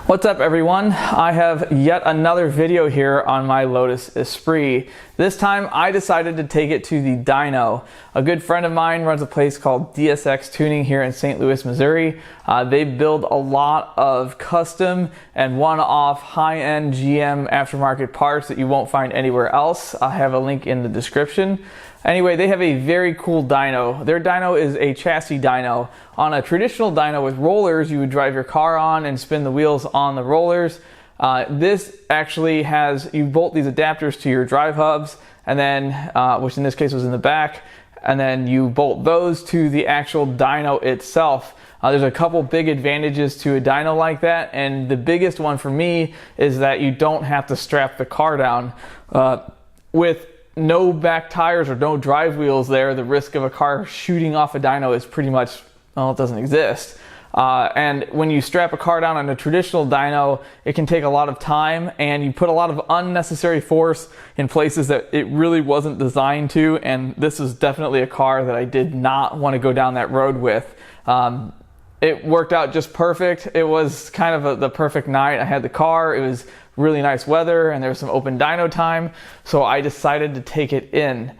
What's up everyone? I have yet another video here on my Lotus Esprit. This time I decided to take it to the Dyno. A good friend of mine runs a place called DSXtuning here in St. Louis, Missouri. They build a lot of custom and one-off high-end GM aftermarket parts that you won't find anywhere else. I have a link in the description. Anyway, they have a very cool dyno. Their dyno is a chassis dyno. On a traditional dyno with rollers, you would drive your car on and spin the wheels on the rollers. This actually has, you bolt these adapters to your drive hubs, and then, which in this case was in the back, and then you bolt those to the actual dyno itself. There's a couple big advantages to a dyno like that, and the biggest one for me is that you don't have to strap the car down. With no back tires or no drive wheels there, the risk of a car shooting off a dyno is pretty much, well, it doesn't exist. And when you strap a car down on a traditional dyno, it can take a lot of time and you put a lot of unnecessary force in places that it really wasn't designed to, and this is definitely a car that I did not want to go down that road with. It worked out just perfect. It was kind of the perfect night. I had the car, it was really nice weather, and there was some open dyno time, so I decided to take it in.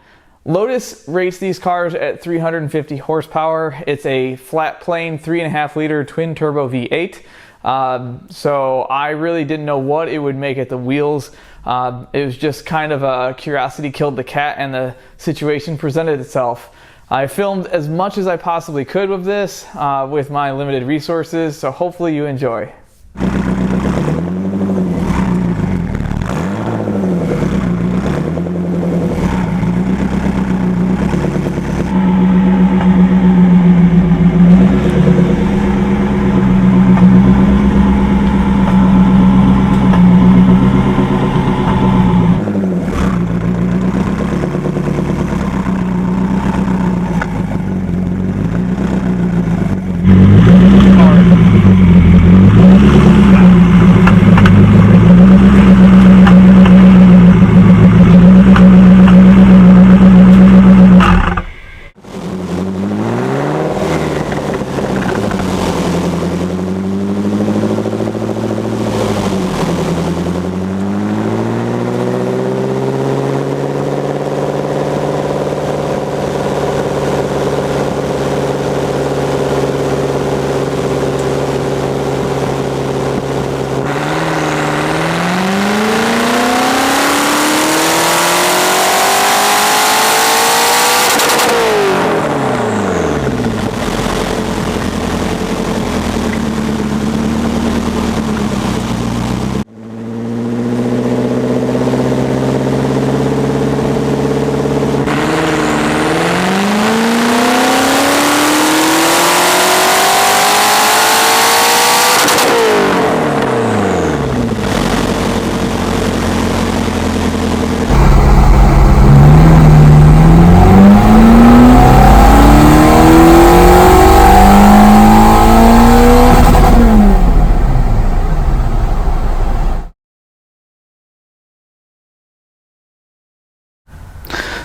Lotus rates these cars at 350 horsepower. It's a flat plane 3.5 liter twin turbo V8. So I really didn't know what it would make at the wheels. It was just kind of a curiosity killed the cat, and the situation presented itself. I filmed as much as I possibly could with this with my limited resources, so hopefully you enjoy.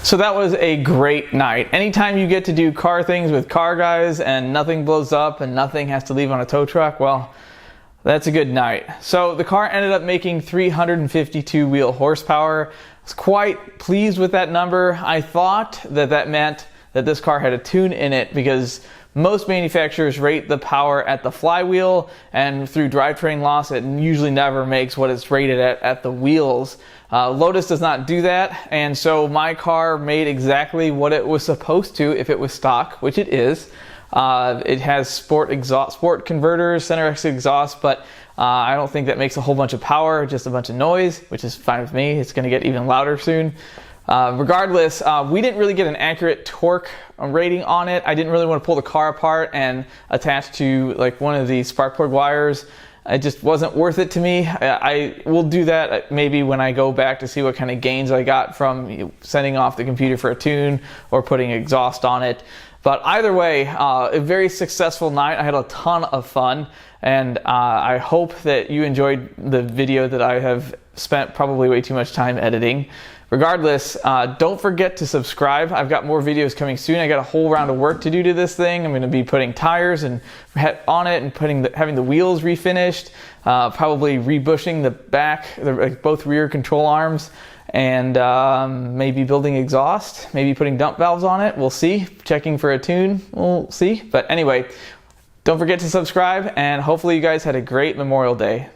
So that was a great night. Anytime you get to do car things with car guys and nothing blows up and nothing has to leave on a tow truck, well, that's a good night. So the car ended up making 352 wheel horsepower. I was quite pleased with that number. I thought that that meant that this car had a tune in it, because most manufacturers rate the power at the flywheel, and through drivetrain loss it usually never makes what it's rated at the wheels. Lotus does not do that, and so my car made exactly what it was supposed to if it was stock, which it is. It has sport converters, center exit exhaust, but I don't think that makes a whole bunch of power, just a bunch of noise, which is fine with me. It's going to get even louder soon. Regardless, we didn't really get an accurate torque rating on it. I didn't really want to pull the car apart and attach to like one of these spark plug wires. It just wasn't worth it to me. I will do that maybe when I go back to see what kind of gains I got from sending off the computer for a tune or putting exhaust on it. But either way, a very successful night. I had a ton of fun, and I hope that you enjoyed the video that I have spent probably way too much time editing. Regardless, don't forget to subscribe. I've got more videos coming soon. I got a whole round of work to do to this thing. I'm going to be putting tires and on it and having the wheels refinished, probably rebushing the back, both rear control arms, and maybe building exhaust, maybe putting dump valves on it. We'll see. Checking for a tune. We'll see. But anyway, don't forget to subscribe, and hopefully you guys had a great Memorial Day.